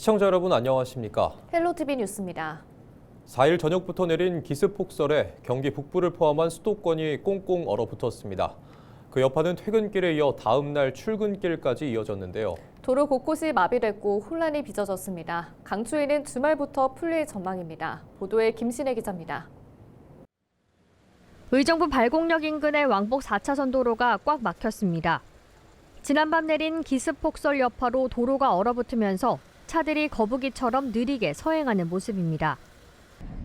시청자 여러분 안녕하십니까? 헬로티비 뉴스입니다. 4일 저녁부터 내린 기습 폭설에 경기 북부를 포함한 수도권이 꽁꽁 얼어붙었습니다. 그 여파는 퇴근길에 이어 다음 날 출근길까지 이어졌는데요. 도로 곳곳이 마비됐고 혼란이 빚어졌습니다. 강추위는 주말부터 풀릴 전망입니다. 보도에 김신혜 기자입니다. 의정부 발곡역 인근의 왕복 4차선 도로가 꽉 막혔습니다. 지난밤 내린 기습 폭설 여파로 도로가 얼어붙으면서 차들이 거북이처럼 느리게 서행하는 모습입니다.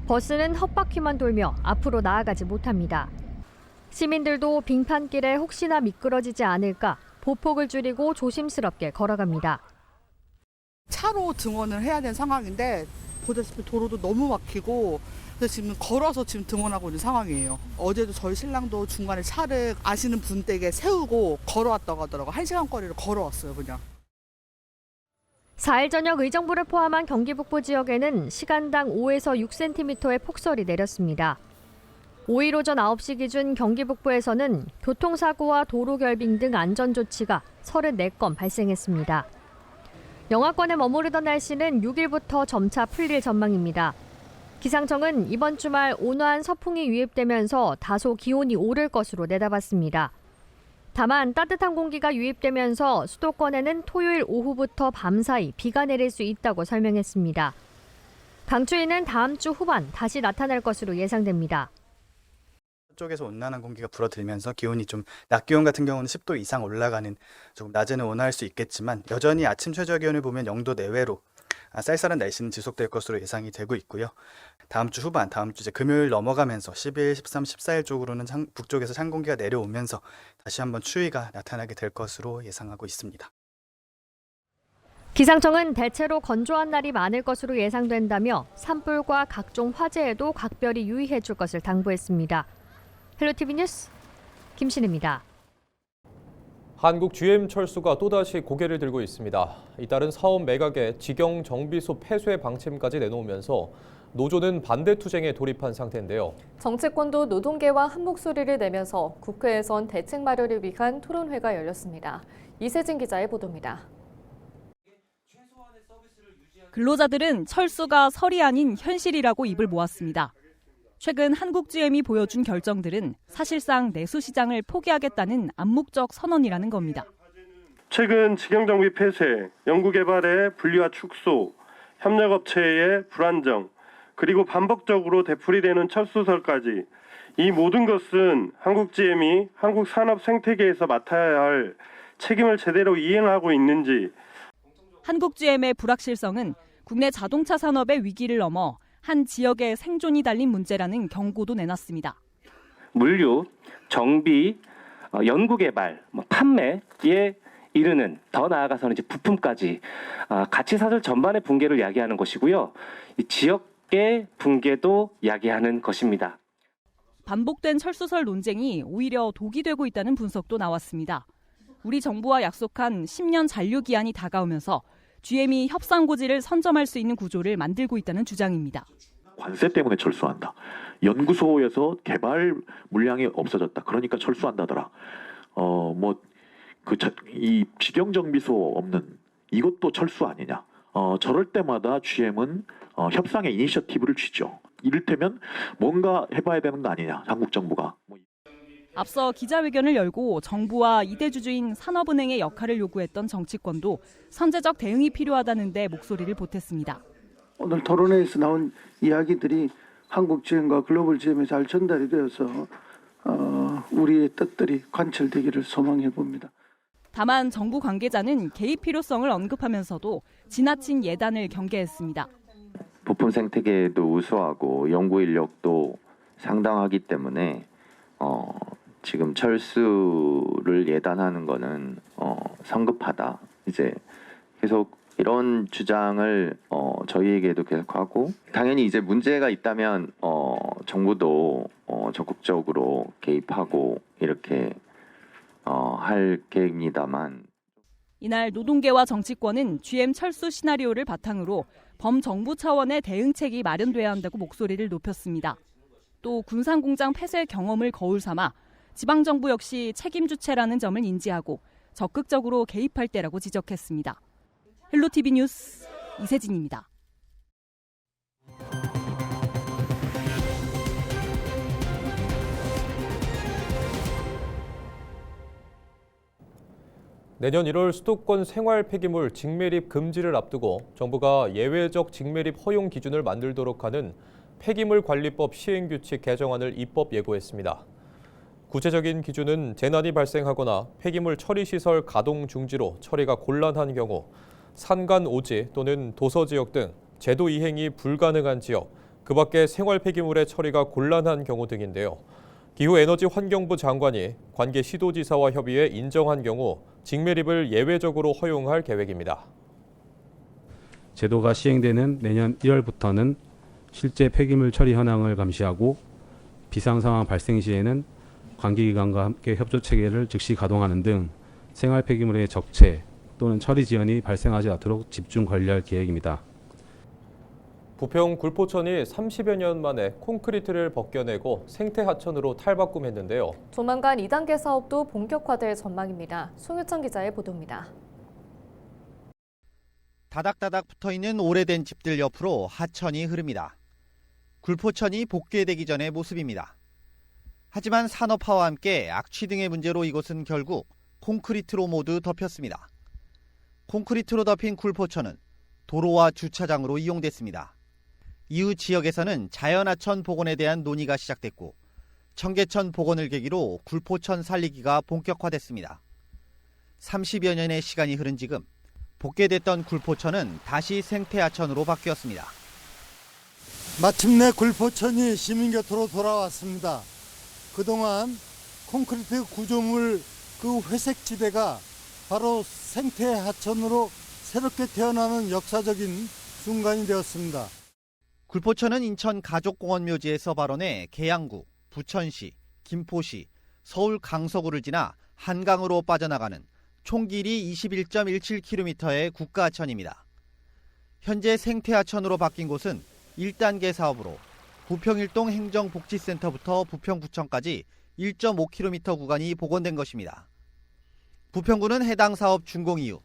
버스는 헛바퀴만 돌며 앞으로 나아가지 못합니다. 시민들도 빙판길에 혹시나 미끄러지지 않을까 보폭을 줄이고 조심스럽게 걸어갑니다. 차로 등원을 해야 되는 상황인데 보다시피 도로도 너무 막히고 그래서 지금 걸어서 지금 등원하고 있는 상황이에요. 어제도 저희 신랑도 중간에 차를 아시는 분 댁에 세우고 걸어왔다고 하더라고요. 1시간 거리를 걸어왔어요, 그냥. 4일 저녁 의정부를 포함한 경기 북부 지역에는 시간당 5에서 6cm의 폭설이 내렸습니다. 5일 오전 9시 기준 경기 북부에서는 교통사고와 도로 결빙 등 안전조치가 34건 발생했습니다. 영하권에 머무르던 날씨는 6일부터 점차 풀릴 전망입니다. 기상청은 이번 주말 온화한 서풍이 유입되면서 다소 기온이 오를 것으로 내다봤습니다. 다만 따뜻한 공기가 유입되면서 수도권에는 토요일 오후부터 밤사이 비가 내릴 수 있다고 설명했습니다. 강추위는 다음 주 후반 다시 나타날 것으로 예상됩니다. 쪽에서 온난한 공기가 불어들면서 기온이 좀 낮 기온 같은 경우는 10도 이상 올라가는 조금 낮에는 온화할 수 있겠지만 여전히 아침 최저 기온을 보면 0도 내외로 쌀쌀한 날씨는 지속될 것으로 예상이 되고 있고요. 다음 주 후반, 다음 주 이제 금요일 넘어가면서 10일, 13, 14일 쪽으로는 북쪽에서 찬 공기가 내려오면서 다시 한번 추위가 나타나게 될 것으로 예상하고 있습니다. 기상청은 대체로 건조한 날이 많을 것으로 예상된다며 산불과 각종 화재에도 각별히 유의해 줄 것을 당부했습니다. 헬로티비 뉴스 김신혜입니다. 한국 GM철수가 또다시 고개를 들고 있습니다. 이따른 사업 매각에 직영 정비소 폐쇄 방침까지 내놓으면서 노조는 반대 투쟁에 돌입한 상태인데요. 정치권도 노동계와 한 목소리를 내면서 국회에선 대책 마련을 위한 토론회가 열렸습니다. 이세진 기자의 보도입니다. 근로자들은 철수가 설이 아닌 현실이라고 입을 모았습니다. 최근 한국GM이 보여준 결정들은 사실상 내수 시장을 포기하겠다는 암묵적 선언이라는 겁니다. 최근 직영정비 폐쇄, 연구개발의 분리와 축소, 협력업체의 불안정, 그리고 반복적으로 되풀이되는 철수설까지 이 모든 것은 한국GM이 한국 산업 생태계에서 맡아야 할 책임을 제대로 이행하고 있는지. 한국GM의 불확실성은 국내 자동차 산업의 위기를 넘어 한 지역의 생존이 달린 문제라는 경고도 내놨습니다. 물류, 정비, 연구개발, 판매에 이르는 더 나아가서는 이제 부품까지 가치사슬 전반의 붕괴를 야기하는 것이고요. 이 지역의 붕괴도 야기하는 것입니다. 반복된 철수설 논쟁이 오히려 독이 되고 있다는 분석도 나왔습니다. 우리 정부와 약속한 10년 잔류 기한이 다가오면서 GM이 협상 고지를 선점할 수 있는 구조를 만들고 있다는 주장입니다. 관세 때문에 철수한다. 연구소에서 개발 물량이 없어졌다. 그러니까 철수한다더라. 이 직영 정비소 없는 이것도 철수 아니냐. 저럴 때마다 GM은 협상의 이니셔티브를 취죠. 이를테면 뭔가 해봐야 되는 거 아니냐. 한국 정부가. 앞서 기자회견을 열고 정부와 이대주주인 산업은행의 역할을 요구했던 정치권도 선제적 대응이 필요하다는 데 목소리를 보탰습니다. 오늘 토론회에서 나온 이야기들이 한국GM과 글로벌GM에 잘 전달이 되어서 우리의 뜻들이 관철되기를 소망해 봅니다. 다만 정부 관계자는 개입 필요성을 언급하면서도 지나친 예단을 경계했습니다. 부품 생태계도 우수하고 연구 인력도 상당하기 때문에 지금 철수를 예단하는 거는 성급하다. 이제 계속 이런 주장을 저희에게도 계속하고 당연히 이제 문제가 있다면 정부도 적극적으로 개입하고 이렇게 할 계획입니다만. 이날 노동계와 정치권은 GM 철수 시나리오를 바탕으로 범정부 차원의 대응책이 마련돼야 한다고 목소리를 높였습니다. 또 군산공장 폐쇄 경험을 거울 삼아 지방정부 역시 책임 주체라는 점을 인지하고 적극적으로 개입할 때라고 지적했습니다. 헬로티비 뉴스 이세진입니다. 내년 1월 수도권 생활 폐기물 직매립 금지를 앞두고 정부가 예외적 직매립 허용 기준을 만들도록 하는 폐기물관리법 시행규칙 개정안을 입법 예고했습니다. 구체적인 기준은 재난이 발생하거나 폐기물 처리시설 가동 중지로 처리가 곤란한 경우, 산간 오지 또는 도서 지역 등 제도 이행이 불가능한 지역, 그 밖에 생활 폐기물의 처리가 곤란한 경우 등인데요. 기후에너지환경부 장관이 관계 시도지사와 협의해 인정한 경우 직매립을 예외적으로 허용할 계획입니다. 제도가 시행되는 내년 1월부터는 실제 폐기물 처리 현황을 감시하고 비상 상황 발생 시에는 관계기관과 함께 협조 체계를 즉시 가동하는 등 생활 폐기물의 적체 또는 처리 지연이 발생하지 않도록 집중 관리할 계획입니다. 부평 굴포천이 30여 년 만에 콘크리트를 벗겨내고 생태 하천으로 탈바꿈했는데요. 조만간 2단계 사업도 본격화될 전망입니다. 송유천 기자의 보도입니다. 다닥다닥 붙어있는 오래된 집들 옆으로 하천이 흐릅니다. 굴포천이 복개되기 전의 모습입니다. 하지만 산업화와 함께 악취 등의 문제로 이곳은 결국 콘크리트로 모두 덮였습니다. 콘크리트로 덮인 굴포천은 도로와 주차장으로 이용됐습니다. 이후 지역에서는 자연하천 복원에 대한 논의가 시작됐고 청계천 복원을 계기로 굴포천 살리기가 본격화됐습니다. 30여 년의 시간이 흐른 지금 복개됐던 굴포천은 다시 생태하천으로 바뀌었습니다. 마침내 굴포천이 시민 곁으로 돌아왔습니다. 그동안 콘크리트 구조물 그 회색 지대가 바로 생태하천으로 새롭게 태어나는 역사적인 순간이 되었습니다. 굴포천은 인천 가족공원묘지에서 발원해 계양구, 부천시, 김포시, 서울 강서구를 지나 한강으로 빠져나가는 총 길이 21.17km의 국가하천입니다. 현재 생태하천으로 바뀐 곳은 1단계 사업으로 부평일동 행정복지센터부터 부평구청까지 1.5km 구간이 복원된 것입니다. 부평구는 해당 사업 준공 이후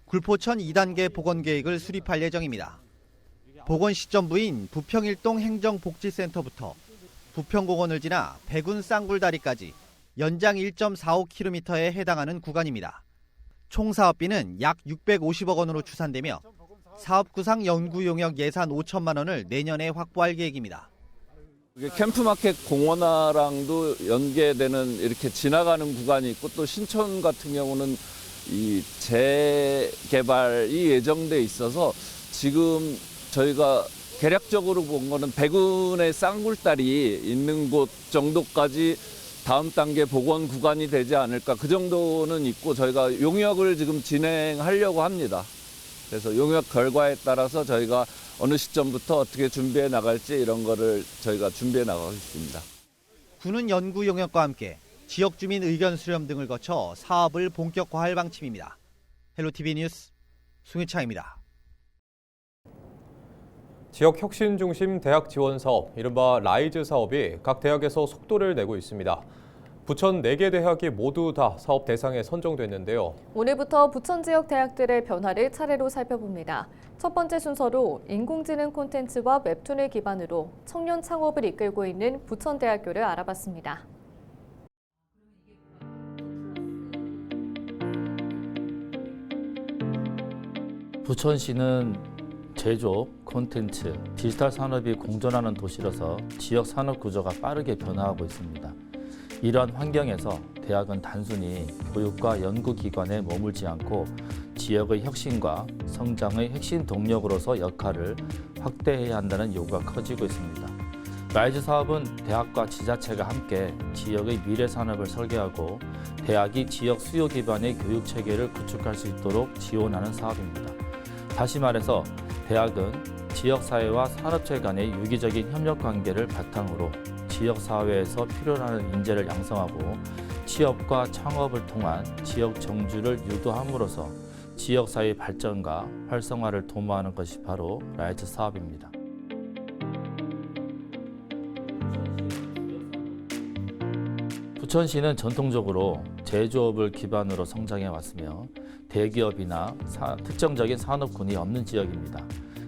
굴포천 2단계 복원 계획을 수립할 예정입니다. 복원 시점부인 부평일동 행정복지센터부터 부평공원을 지나 백운 쌍굴다리까지 연장 1.45km에 해당하는 구간입니다. 총 사업비는 약 650억 원으로 추산되며 사업구상 연구용역 예산 5천만 원을 내년에 확보할 계획입니다. 캠프마켓 공원화랑도 연계되는 이렇게 지나가는 구간이 있고 또 신촌 같은 경우는 이 재개발이 예정돼 있어서 지금 저희가 개략적으로 본 거는 백운의 쌍굴다리 있는 곳 정도까지 다음 단계 복원 구간이 되지 않을까 그 정도는 있고 저희가 용역을 지금 진행하려고 합니다. 그래서 용역 결과에 따라서 저희가 어느 시점부터 어떻게 준비해 나갈지 이런 거를 저희가 준비해 나가고 있습니다. 군은 연구 용역과 함께 지역 주민 의견 수렴 등을 거쳐 사업을 본격화할 방침입니다. 헬로티비 뉴스 송유창입니다. 지역 혁신 중심 대학 지원 사업, 이른바 라이즈 사업이 각 대학에서 속도를 내고 있습니다. 부천 4개 대학이 모두 다 사업 대상에 선정됐는데요. 오늘부터 부천 지역 대학들의 변화를 차례로 살펴봅니다. 첫 번째 순서로 인공지능 콘텐츠와 웹툰을 기반으로 청년 창업을 이끌고 있는 부천대학교를 알아봤습니다. 부천시는 제조업, 콘텐츠, 디지털 산업이 공존하는 도시로서 지역 산업 구조가 빠르게 변화하고 있습니다. 이러한 환경에서 대학은 단순히 교육과 연구기관에 머물지 않고 지역의 혁신과 성장의 핵심 동력으로서 역할을 확대해야 한다는 요구가 커지고 있습니다. 라이즈 사업은 대학과 지자체가 함께 지역의 미래 산업을 설계하고 대학이 지역 수요 기반의 교육 체계를 구축할 수 있도록 지원하는 사업입니다. 다시 말해서 대학은 지역사회와 산업체 간의 유기적인 협력 관계를 바탕으로 지역사회에서 필요하는 인재를 양성하고 취업과 창업을 통한 지역 정주를 유도함으로써 지역사회 발전과 활성화를 도모하는 것이 바로 라이즈 사업입니다. 부천시는 전통적으로 제조업을 기반으로 성장해 왔으며 대기업이나 특정적인 산업군이 없는 지역입니다.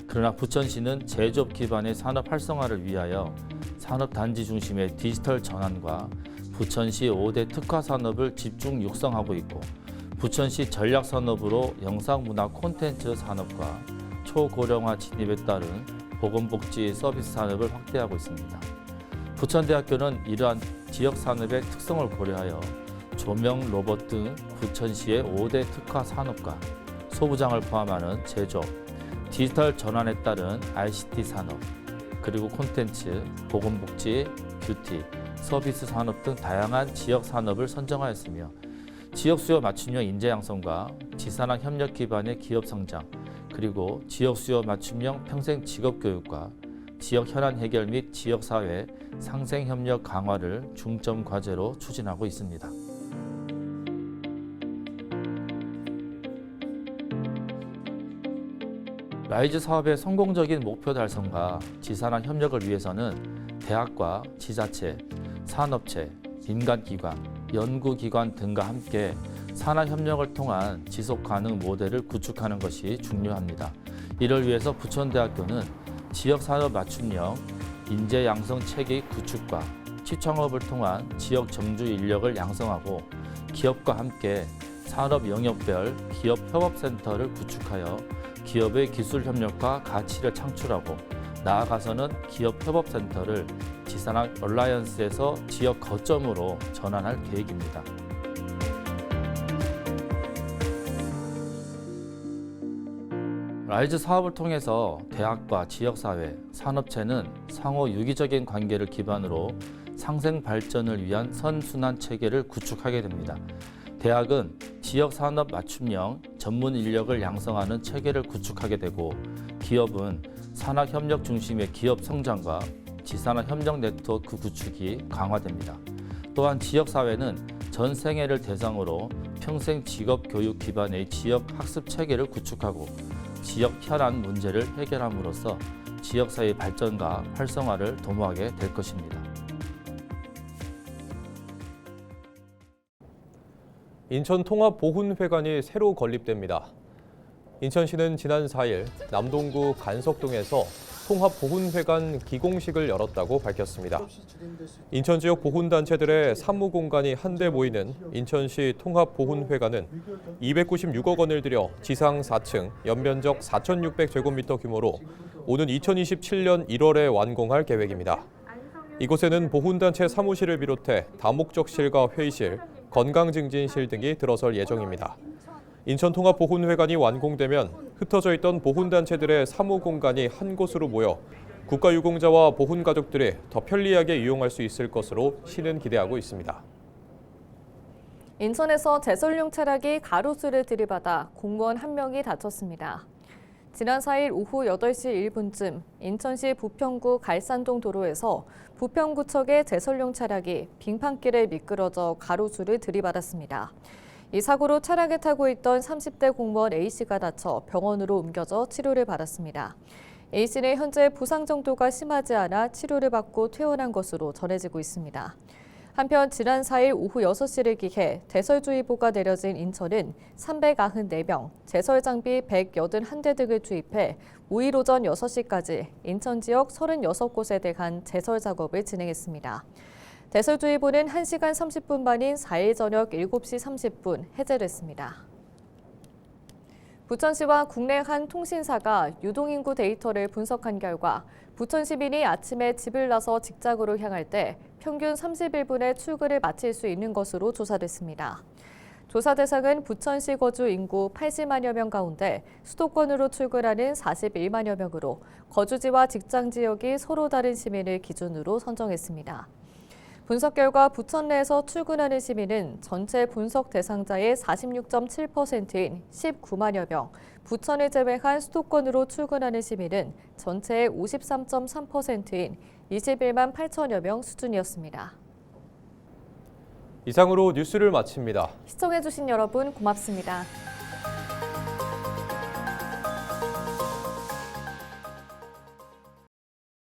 그러나 부천시는 제조업 기반의 산업 활성화를 위하여 산업단지 중심의 디지털 전환과 부천시 5대 특화 산업을 집중 육성하고 있고 부천시 전략 산업으로 영상문화 콘텐츠 산업과 초고령화 진입에 따른 보건복지 서비스 산업을 확대하고 있습니다. 부천대학교는 이러한 지역 산업의 특성을 고려하여 조명, 로봇 등 부천시의 5대 특화 산업과 소부장을 포함하는 제조업, 디지털 전환에 따른 ICT 산업, 그리고 콘텐츠, 보건복지, 뷰티, 서비스 산업 등 다양한 지역 산업을 선정하였으며 지역 수요 맞춤형 인재 양성과 지산학 협력 기반의 기업 성장, 그리고 지역 수요 맞춤형 평생 직업 교육과 지역 현안 해결 및 지역 사회 상생 협력 강화를 중점 과제로 추진하고 있습니다. 라이즈 사업의 성공적인 목표 달성과 지산학 협력을 위해서는 대학과 지자체, 산업체, 민간기관, 연구기관 등과 함께 산학협력을 통한 지속가능 모델을 구축하는 것이 중요합니다. 이를 위해서 부천대학교는 지역산업 맞춤형 인재 양성 체계 구축과 시청업을 통한 지역 정주 인력을 양성하고 기업과 함께 산업 영역별 기업 협업센터를 구축하여 기업의 기술 협력과 가치를 창출하고 나아가서는 기업 협업센터를 지산학 얼라이언스에서 지역 거점으로 전환할 계획입니다. 라이즈 사업을 통해서 대학과 지역사회, 산업체는 상호 유기적인 관계를 기반으로 상생 발전을 위한 선순환 체계를 구축하게 됩니다. 대학은 지역 산업 맞춤형 전문 인력을 양성하는 체계를 구축하게 되고 기업은 산학 협력 중심의 기업 성장과 지산학 협력 네트워크 구축이 강화됩니다. 또한 지역 사회는 전 생애를 대상으로 평생 직업 교육 기반의 지역 학습 체계를 구축하고 지역 현안 문제를 해결함으로써 지역 사회 발전과 활성화를 도모하게 될 것입니다. 인천 통합보훈회관이 새로 건립됩니다. 인천시는 지난 4일 남동구 간석동에서 통합보훈회관 기공식을 열었다고 밝혔습니다. 인천 지역 보훈단체들의 사무 공간이 한데 모이는 인천시 통합보훈회관은 296억 원을 들여 지상 4층, 연면적 4,600제곱미터 규모로 오는 2027년 1월에 완공할 계획입니다. 이곳에는 보훈단체 사무실을 비롯해 다목적실과 회의실, 건강증진실 등이 들어설 예정입니다. 인천통합보훈회관이 완공되면 흩어져 있던 보훈단체들의 사무 공간이 한 곳으로 모여 국가유공자와 보훈가족들이 더 편리하게 이용할 수 있을 것으로 시는 기대하고 있습니다. 인천에서 제설용 차량이 가로수를 들이받아 공무원 1명이 다쳤습니다. 지난 4일 오후 8시 1분쯤 인천시 부평구 갈산동 도로에서 부평구청의 제설용 차량이 빙판길에 미끄러져 가로수를 들이받았습니다. 이 사고로 차량에 타고 있던 30대 공무원 A씨가 다쳐 병원으로 옮겨져 치료를 받았습니다. A씨는 현재 부상 정도가 심하지 않아 치료를 받고 퇴원한 것으로 전해지고 있습니다. 한편 지난 4일 오후 6시를 기해 대설주의보가 내려진 인천은 394명, 제설장비 181대 등을 투입해 5일 오전 6시까지 인천 지역 36곳에 대한 제설 작업을 진행했습니다. 대설주의보는 1시간 30분 만인 4일 저녁 7시 30분 해제됐습니다. 부천시와 국내 한 통신사가 유동인구 데이터를 분석한 결과 부천 시민이 아침에 집을 나서 직장으로 향할 때 평균 31분에 출근을 마칠 수 있는 것으로 조사됐습니다. 조사 대상은 부천시 거주 인구 80만여 명 가운데 수도권으로 출근하는 41만여 명으로 거주지와 직장 지역이 서로 다른 시민을 기준으로 선정했습니다. 분석 결과 부천 내에서 출근하는 시민은 전체 분석 대상자의 46.7%인 19만여 명, 부천을 제외한 수도권으로 출근하는 시민은 전체의 53.3%인 21만 8천여 명 수준이었습니다. 이상으로 뉴스를 마칩니다. 시청해주신 여러분 고맙습니다.